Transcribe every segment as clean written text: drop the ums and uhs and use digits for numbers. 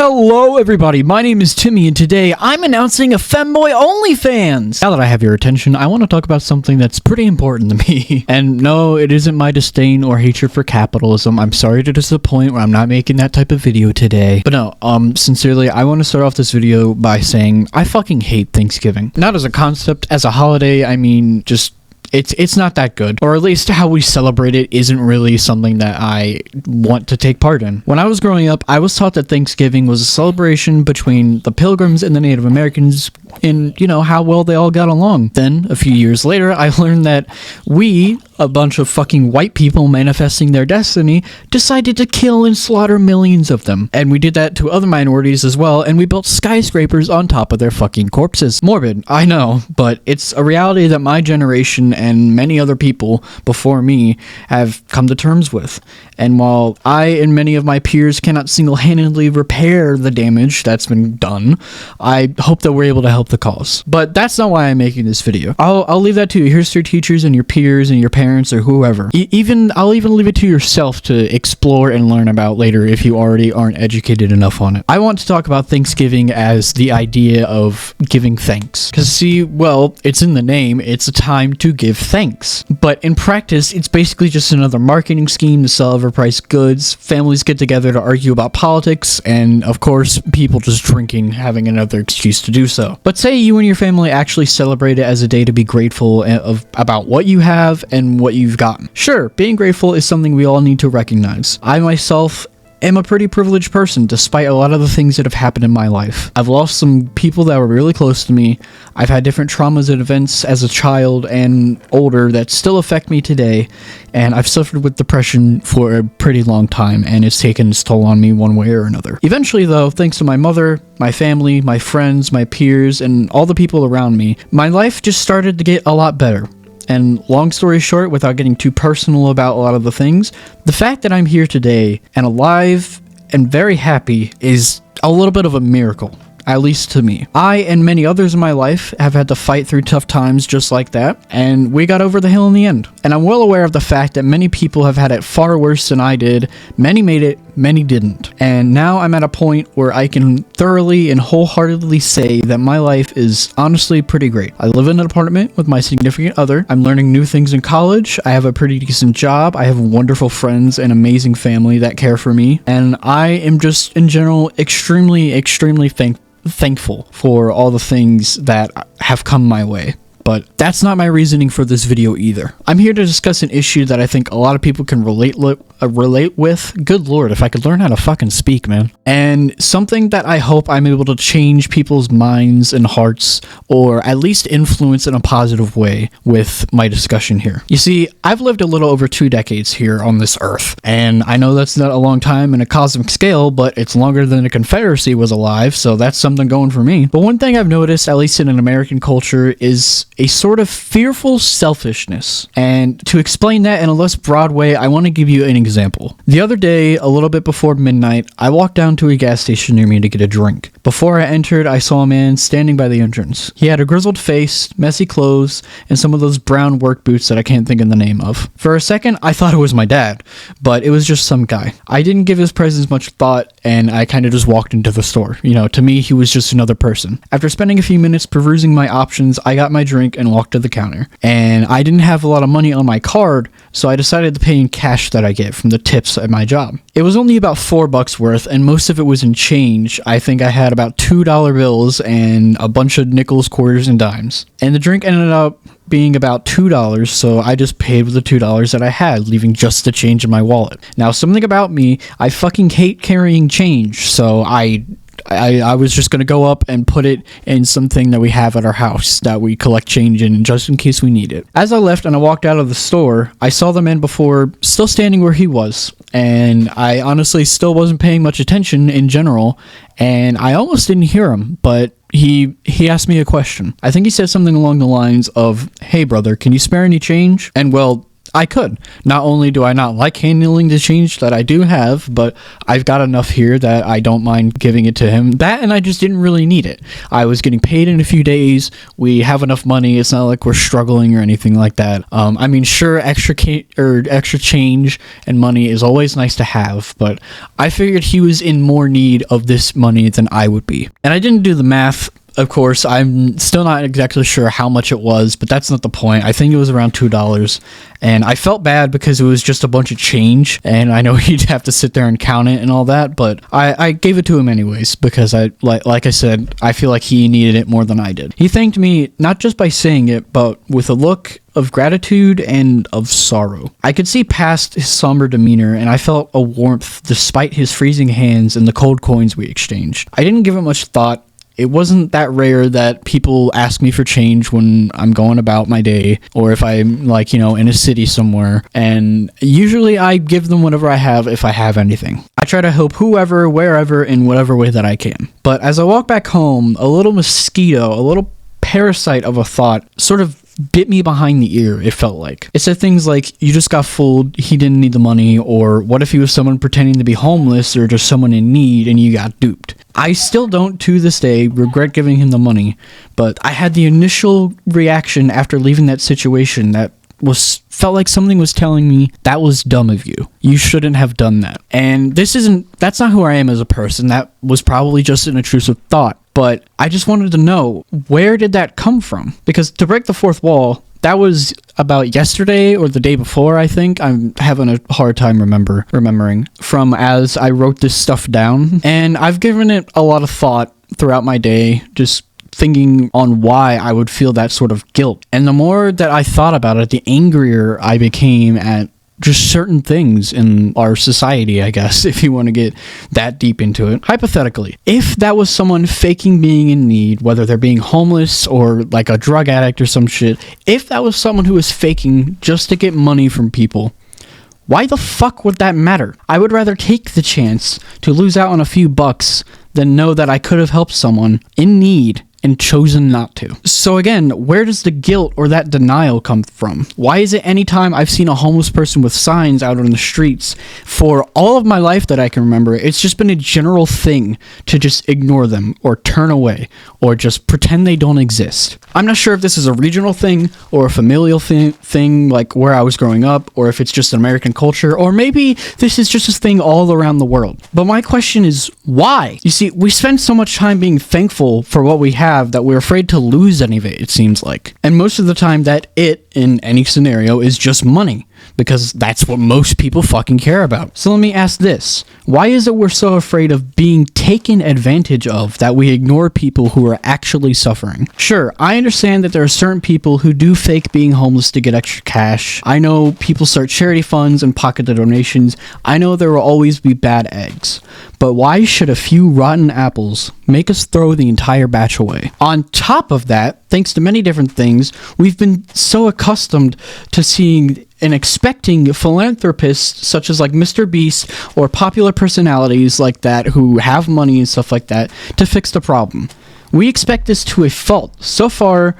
Hello everybody, my name is Timmy and today I'm announcing a Femboy OnlyFans! Now that I have your attention, I want to talk about something that's pretty important to me. And no, it isn't my disdain or hatred for capitalism. I'm sorry to disappoint where I'm not making that type of video today. But no, sincerely, I want to start off this video by saying I fucking hate Thanksgiving. Not as a concept, as a holiday, I mean, just it's not that good, or at least how we celebrate it isn't really something that I want to take part in. When I was growing up, I was taught that Thanksgiving was a celebration between the Pilgrims and the Native Americans in, how well they all got along. Then, a few years later, I learned that we, a bunch of fucking white people manifesting their destiny, decided to kill and slaughter millions of them. And we did that to other minorities as well, and we built skyscrapers on top of their fucking corpses. Morbid, I know, but it's a reality that my generation and many other people before me have come to terms with. And while I and many of my peers cannot single-handedly repair the damage that's been done, I hope that we're able to help the cause. But that's not why I'm making this video. I'll leave that to you. Here's your teachers and your peers and your parents or whoever. I'll even leave it to yourself to explore and learn about later if you already aren't educated enough on it. I want to talk about Thanksgiving as the idea of giving thanks. Because see, well, it's in the name, it's a time to give thanks. But in practice, it's basically just another marketing scheme to sell overpriced goods. Families get together to argue about politics, and of course, people just drinking, having another excuse to do so. But say you and your family actually celebrate it as a day to be grateful about what you have and what you've gotten. Sure, being grateful is something we all need to recognize. I myself am a pretty privileged person despite a lot of the things that have happened in my life. I've lost some people that were really close to me. I've had different traumas and events as a child and older that still affect me today, and I've suffered with depression for a pretty long time, and it's taken its toll on me one way or another. Eventually though, thanks to my mother, my family, my friends, my peers, and all the people around me, my life just started to get a lot better. And long story short, without getting too personal about a lot of the things, the fact that I'm here today and alive and very happy is a little bit of a miracle, at least to me. I and many others in my life have had to fight through tough times just like that, and we got over the hill in the end. And I'm well aware of the fact that many people have had it far worse than I did. Many made it, many didn't. And now I'm at a point where I can thoroughly and wholeheartedly say that my life is honestly pretty great. I live in an apartment with my significant other. I'm learning new things in college. I have a pretty decent job. I have wonderful friends and amazing family that care for me. And I am just in general extremely thankful for all the things that have come my way. But that's not my reasoning for this video either. I'm here to discuss an issue that I think a lot of people can relate with. Good lord, if I could learn how to fucking speak, man. And something that I hope I'm able to change people's minds and hearts, or at least influence in a positive way with my discussion here. You see, I've lived a little over 2 decades here on this earth, and I know that's not a long time in a cosmic scale, but it's longer than the Confederacy was alive, so that's something going for me. But one thing I've noticed, at least in an American culture, is a sort of fearful selfishness. And to explain that in a less broad way, I want to give you an example. The other day, a little bit before midnight, I walked down to a gas station near me to get a drink. Before I entered, I saw a man standing by the entrance. He had a grizzled face, messy clothes, and some of those brown work boots that I can't think of the name of. For a second, I thought it was my dad, but it was just some guy. I didn't give his presence much thought, and I kind of just walked into the store. To me, he was just another person. After spending a few minutes perusing my options, I got my drink and walked to the counter. And I didn't have a lot of money on my card, so I decided to pay in cash that I get from the tips at my job. It was only about $4 worth, and most of it was in change. I think I had about $2 bills and a bunch of nickels, quarters, and dimes. And the drink ended up being about $2, so I just paid with the $2 that I had, leaving just the change in my wallet. Now, something about me, I fucking hate carrying change, so I was just going to go up and put it in something that we have at our house that we collect change in just in case we need it. As I left and I walked out of the store, I saw the man before still standing where he was, and I honestly still wasn't paying much attention in general, and I almost didn't hear him, but he asked me a question. I think he said something along the lines of, "Hey brother, can you spare any change?" And well, I could. Not only do I not like handling the change that I do have, but I've got enough here that I don't mind giving it to him. That, and I just didn't really need it. I was getting paid in a few days. We have enough money. It's not like we're struggling or anything like that. I mean, sure, extra change and money is always nice to have, but I figured he was in more need of this money than I would be. And I didn't do the math. Of course, I'm still not exactly sure how much it was, but that's not the point. I think it was around $2, and I felt bad because it was just a bunch of change, and I know he'd have to sit there and count it and all that, but I gave it to him anyways because like I said, I feel like he needed it more than I did. He thanked me not just by saying it, but with a look of gratitude and of sorrow. I could see past his somber demeanor, and I felt a warmth despite his freezing hands and the cold coins we exchanged. I didn't give it much thought. It wasn't that rare that people ask me for change when I'm going about my day, or if I'm like, in a city somewhere, and usually I give them whatever I have if I have anything. I try to help whoever, wherever, in whatever way that I can. But as I walk back home, a little mosquito, a little parasite of a thought sort of bit me behind the ear, it felt like. It said things like, you just got fooled, he didn't need the money, or what if he was someone pretending to be homeless or just someone in need and you got duped. I still don't, to this day, regret giving him the money, but I had the initial reaction after leaving that situation that felt like something was telling me that was dumb of you. You shouldn't have done that. And that's not who I am as a person. That was probably just an intrusive thought. But I just wanted to know, where did that come from? Because to break the fourth wall, that was about yesterday or the day before, I think. I'm having a hard time remembering from as I wrote this stuff down. And I've given it a lot of thought throughout my day, just thinking on why I would feel that sort of guilt. And the more that I thought about it, the angrier I became at just certain things in our society, I guess, if you want to get that deep into it. Hypothetically, if that was someone faking being in need, whether they're being homeless or like a drug addict or some shit, if that was someone who was faking just to get money from people, why the fuck would that matter? I would rather take the chance to lose out on a few bucks than know that I could have helped someone in need and chosen not to. So again, where does the guilt or that denial come from? Why is it anytime I've seen a homeless person with signs out on the streets for all of my life that I can remember, it's just been a general thing to just ignore them or turn away or just pretend they don't exist. I'm not sure if this is a regional thing or a familial thing like where I was growing up, or if it's just an American culture, or maybe this is just a thing all around the world. But my question is, why? You see, we spend so much time being thankful for what we have that we're afraid to lose any of it, it seems like. And most of the time that it, in any scenario, is just money, because that's what most people fucking care about. So let me ask this. Why is it we're so afraid of being taken advantage of that we ignore people who are actually suffering? Sure, I understand that there are certain people who do fake being homeless to get extra cash. I know people start charity funds and pocket the donations. I know there will always be bad eggs. But why should a few rotten apples make us throw the entire batch away? On top of that, thanks to many different things, we've been so accustomed to seeing and expecting philanthropists such as like Mr. Beast or popular personalities like that who have money and stuff like that to fix the problem. We expect this to a fault. So far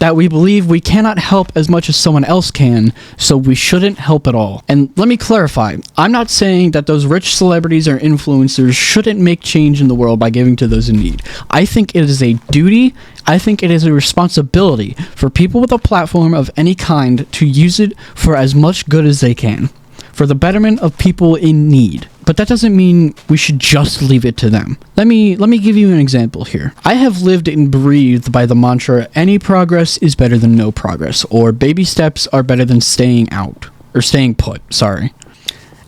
that we believe we cannot help as much as someone else can, so we shouldn't help at all. And let me clarify, I'm not saying that those rich celebrities or influencers shouldn't make change in the world by giving to those in need. I think it is a duty, I think it is a responsibility for people with a platform of any kind to use it for as much good as they can, for the betterment of people in need. But that doesn't mean we should just leave it to them. Let me give you an example here. I have lived and breathed by the mantra, any progress is better than no progress, or baby steps are better than staying put, sorry.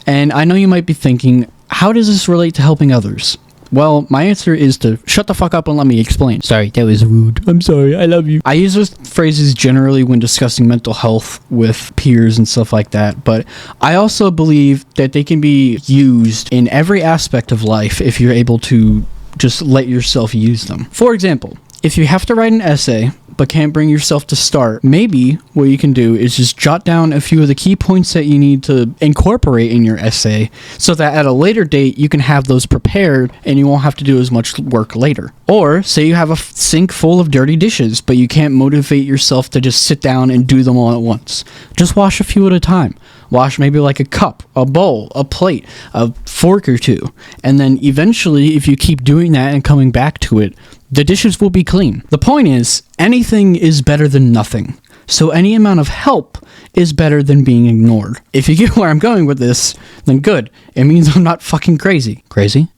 And I know you might be thinking, how does this relate to helping others? Well, my answer is to shut the fuck up and let me explain. Sorry, that was rude. I'm sorry, I love you. I use those phrases generally when discussing mental health with peers and stuff like that, but I also believe that they can be used in every aspect of life if you're able to just let yourself use them. For example, if you have to write an essay, but can't bring yourself to start, maybe what you can do is just jot down a few of the key points that you need to incorporate in your essay so that at a later date you can have those prepared and you won't have to do as much work later. Or say you have a sink full of dirty dishes, but you can't motivate yourself to just sit down and do them all at once. Just wash a few at a time. Wash maybe like a cup, a bowl, a plate, a fork or two. And then eventually, if you keep doing that and coming back to it, the dishes will be clean. The point is, anything is better than nothing. So any amount of help is better than being ignored. If you get where I'm going with this, then good. It means I'm not fucking crazy. Crazy?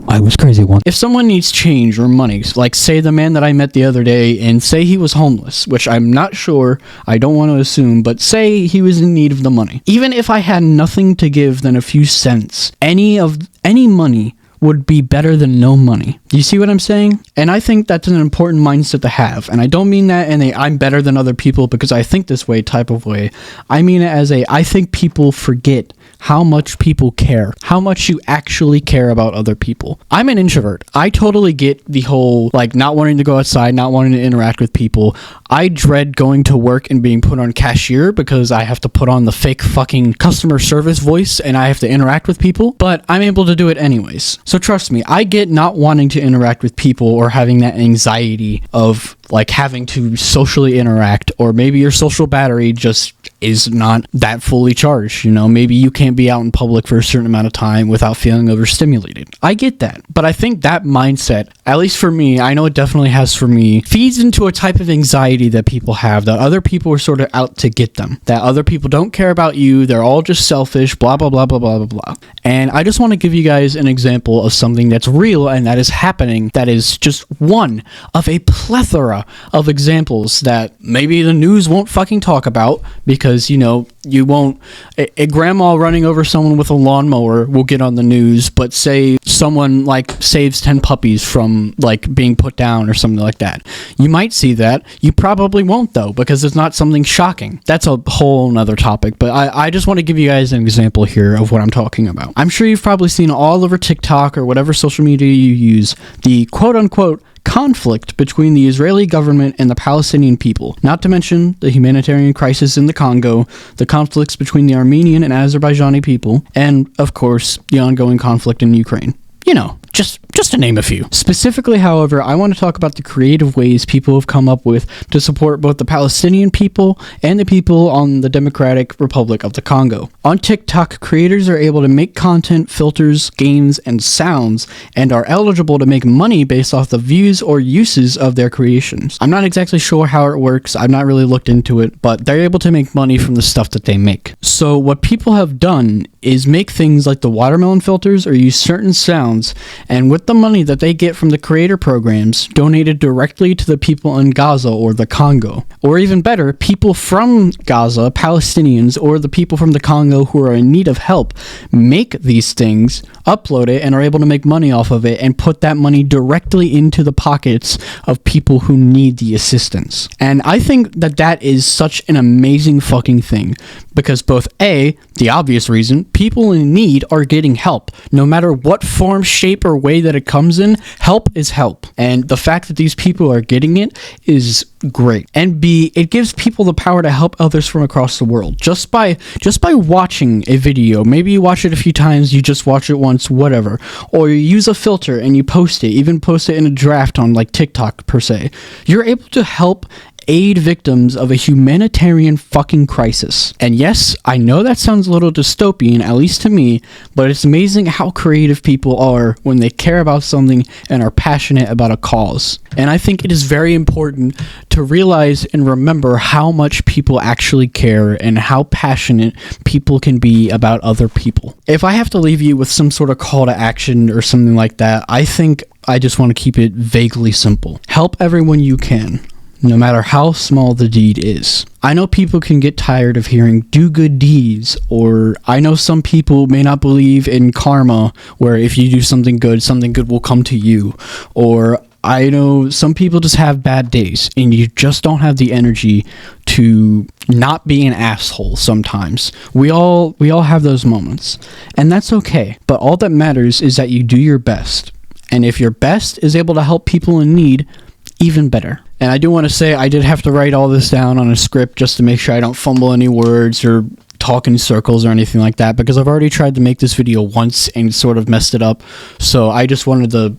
I was crazy once. If someone needs change or money, like say the man that I met the other day, and say he was homeless, which I'm not sure, I don't want to assume, but say he was in need of the money. Even if I had nothing to give than a few cents, any money would be better than no money. Do you see what I'm saying? And I think that's an important mindset to have. And I don't mean that in a I'm better than other people because I think this way type of way. I mean it as I think people forget how much people care, how much you actually care about other people. I'm an introvert. I totally get the whole like not wanting to go outside, not wanting to interact with people. I dread going to work and being put on cashier because I have to put on the fake fucking customer service voice and I have to interact with people, but I'm able to do it anyways. So trust me, I get not wanting to interact with people or having that anxiety of like having to socially interact, or maybe your social battery just is not that fully charged. You know, maybe you can't be out in public for a certain amount of time without feeling overstimulated. I get that. But I think that mindset, at least for me, I know it definitely has for me, feeds into a type of anxiety that people have, that other people are sort of out to get them, that other people don't care about you, they're all just selfish, blah, blah, blah, blah, blah, blah, blah. And I just want to give you guys an example of something that's real and that is happening, that is just one of a plethora of examples that maybe the news won't fucking talk about because, you know, you won't, a grandma running over someone with a lawnmower will get on the news, but say someone like saves 10 puppies from like being put down or something like that. You might see that. You probably won't though, because it's not something shocking. That's a whole nother topic, but I just want to give you guys an example here of what I'm talking about. I'm sure you've probably seen all over TikTok or whatever social media you use, the quote unquote conflict between the Israeli government and the Palestinian people, not to mention the humanitarian crisis in the Congo, the conflicts between the Armenian and Azerbaijani people, and, of course, the ongoing conflict in Ukraine. You know, just to name a few. Specifically, however, I want to talk about the creative ways people have come up with to support both the Palestinian people and the people on the Democratic Republic of the Congo. On TikTok, creators are able to make content, filters, games, and sounds, and are eligible to make money based off the views or uses of their creations. I'm not exactly sure how it works, I've not really looked into it, but they're able to make money from the stuff that they make. So what people have done is make things like the watermelon filters or use certain sounds, and with the money that they get from the creator programs, donated directly to the people in Gaza or the Congo. Or even better, people from Gaza, Palestinians, or the people from the Congo who are in need of help, make these things, upload it, and are able to make money off of it, and put that money directly into the pockets of people who need the assistance. And I think that that is such an amazing fucking thing, because both A, the obvious reason, people in need are getting help. No matter what form, shape, or way that it comes in, help is help. And the fact that these people are getting it is great. And B, it gives people the power to help others from across the world. Just by watching a video, maybe you watch it a few times, you just watch it once, whatever. Or you use a filter and you post it, even post it in a draft on like TikTok per se. You're able to help aid victims of a humanitarian fucking crisis. And yes, I know that sounds a little dystopian, at least to me, but it's amazing how creative people are when they care about something and are passionate about a cause. And I think it is very important to realize and remember how much people actually care and how passionate people can be about other people. If I have to leave you with some sort of call to action or something like that, I think I just want to keep it vaguely simple. Help everyone you can, no matter how small the deed is. I know people can get tired of hearing do good deeds, or I know some people may not believe in karma, where if you do something good will come to you, or I know some people just have bad days and you just don't have the energy to not be an asshole sometimes. We all have those moments, and that's okay. But all that matters is that you do your best. And if your best is able to help people in need, even better. And I do want to say I did have to write all this down on a script just to make sure I don't fumble any words or talk in circles or anything like that, because I've already tried to make this video once and sort of messed it up. So I just wanted to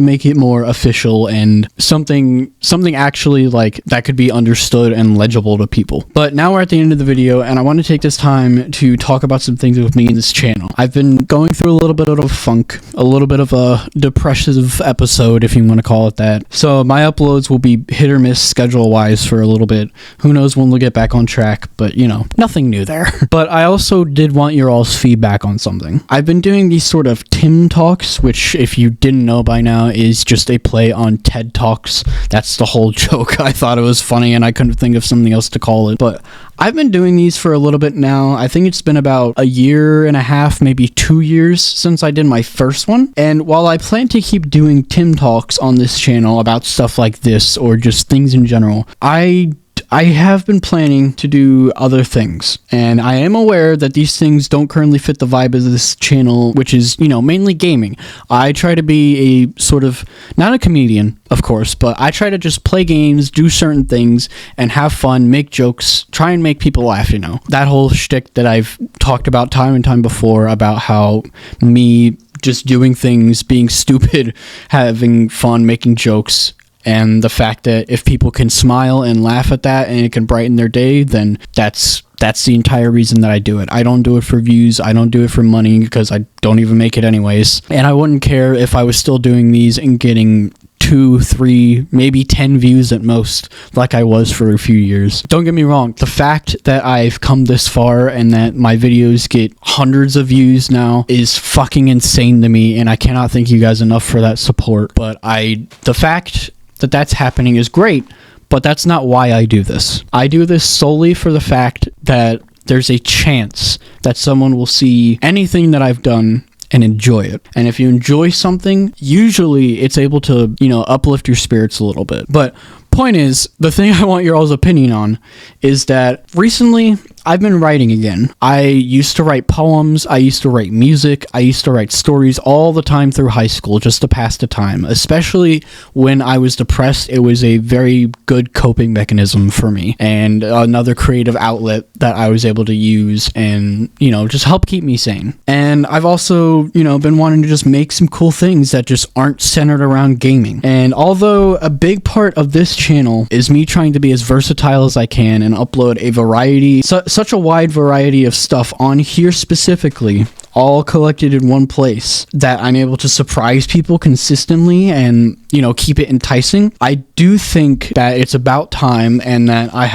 make it more official and something actually like that could be understood and legible to people. But now we're at the end of the video, and I want to take this time to talk about some things with me in this channel. I've been going through a little bit of a funk, a little bit of a depressive episode, if you want to call it that. So my uploads will be hit or miss schedule-wise for a little bit. Who knows when we'll get back on track, but you know, nothing new there. But I also did want your all's feedback on something. I've been doing these sort of Tim Talks, which if you didn't know by now is just a play on TED Talks. That's the whole joke. I thought it was funny and I couldn't think of something else to call it. But I've been doing these for a little bit now. I think it's been about a year and a half, maybe 2 years since I did my first one. And while I plan to keep doing Tim Talks on this channel about stuff like this or just things in general, I have been planning to do other things, and I am aware that these things don't currently fit the vibe of this channel, which is, you know, mainly gaming. I try to be a sort of, not a comedian, of course, but I try to just play games, do certain things, and have fun, make jokes, try and make people laugh, you know. That whole shtick that I've talked about time and time before about how me just doing things, being stupid, having fun, making jokes, and the fact that if people can smile and laugh at that and it can brighten their day, then that's the entire reason that I do it. I don't do it for views. I don't do it for money because I don't even make it anyways. And I wouldn't care if I was still doing these and getting 2, 3, maybe 10 views at most, like I was for a few years. Don't get me wrong, the fact that I've come this far and that my videos get hundreds of views now is fucking insane to me, and I cannot thank you guys enough for that support. But the fact that that's happening is great, but that's not why I do this. I do this solely for the fact that there's a chance that someone will see anything that I've done and enjoy it. And if you enjoy something, usually it's able to, you know, uplift your spirits a little bit. But point is, the thing I want your all's opinion on is that recently I've been writing again. I used to write poems, I used to write music, I used to write stories all the time through high school just to pass the time. Especially when I was depressed, it was a very good coping mechanism for me and another creative outlet that I was able to use and, you know, just help keep me sane. And I've also, you know, been wanting to just make some cool things that just aren't centered around gaming. And although a big part of this channel is me trying to be as versatile as I can and upload a variety, such a wide variety of stuff on here specifically, all collected in one place, that I'm able to surprise people consistently and, you know, keep it enticing. I do think that it's about time, and that I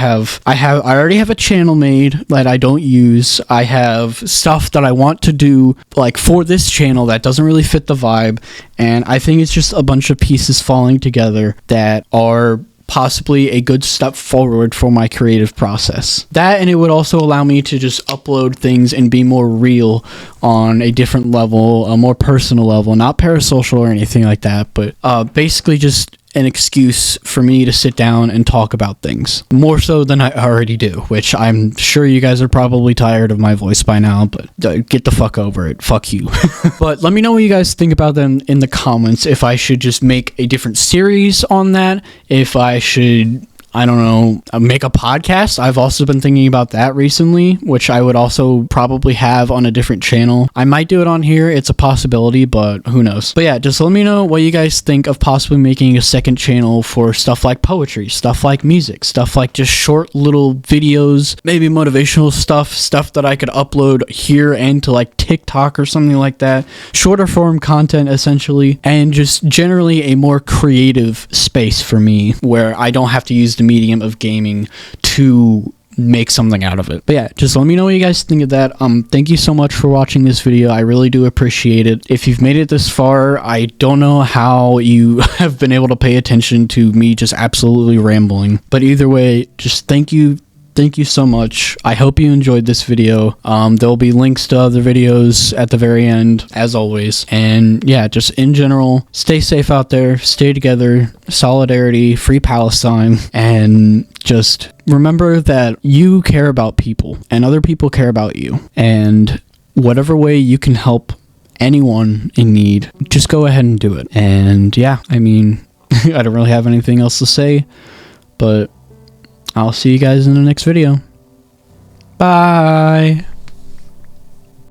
already have a channel made that I don't use. I have stuff that I want to do like for this channel that doesn't really fit the vibe, and I think it's just a bunch of pieces falling together that are possibly a good step forward for my creative process. That, and it would also allow me to just upload things and be more real on a different level, a more personal level, not parasocial or anything like that, but basically just an excuse for me to sit down and talk about things more so than I already do, which I'm sure you guys are probably tired of my voice by now, but get the fuck over it. Fuck you. But let me know what you guys think about them in the comments. If I should just make a different series on that, if I should, I don't know, make a podcast. I've also been thinking about that recently, which I would also probably have on a different channel. I might do it on here. It's a possibility, but who knows. But yeah, just let me know what you guys think of possibly making a second channel for stuff like poetry, stuff like music, stuff like just short little videos, maybe motivational stuff that I could upload here and to like TikTok or something like that. Shorter form content essentially, and just generally a more creative space for me where I don't have to use the medium of gaming to make something out of it. But yeah, just let me know what you guys think of that. Thank you so much for watching this video. I really do appreciate it. If you've made it this far, I don't know how you have been able to pay attention to me just absolutely rambling, but either way, just thank you so much. I hope you enjoyed this video. There'll be links to other videos at the very end, as always. And yeah, just in general, stay safe out there, stay together, solidarity, free Palestine, and just remember that you care about people and other people care about you. And whatever way you can help anyone in need, just go ahead and do it. And yeah, I mean, I don't really have anything else to say, but I'll see you guys in the next video. Bye.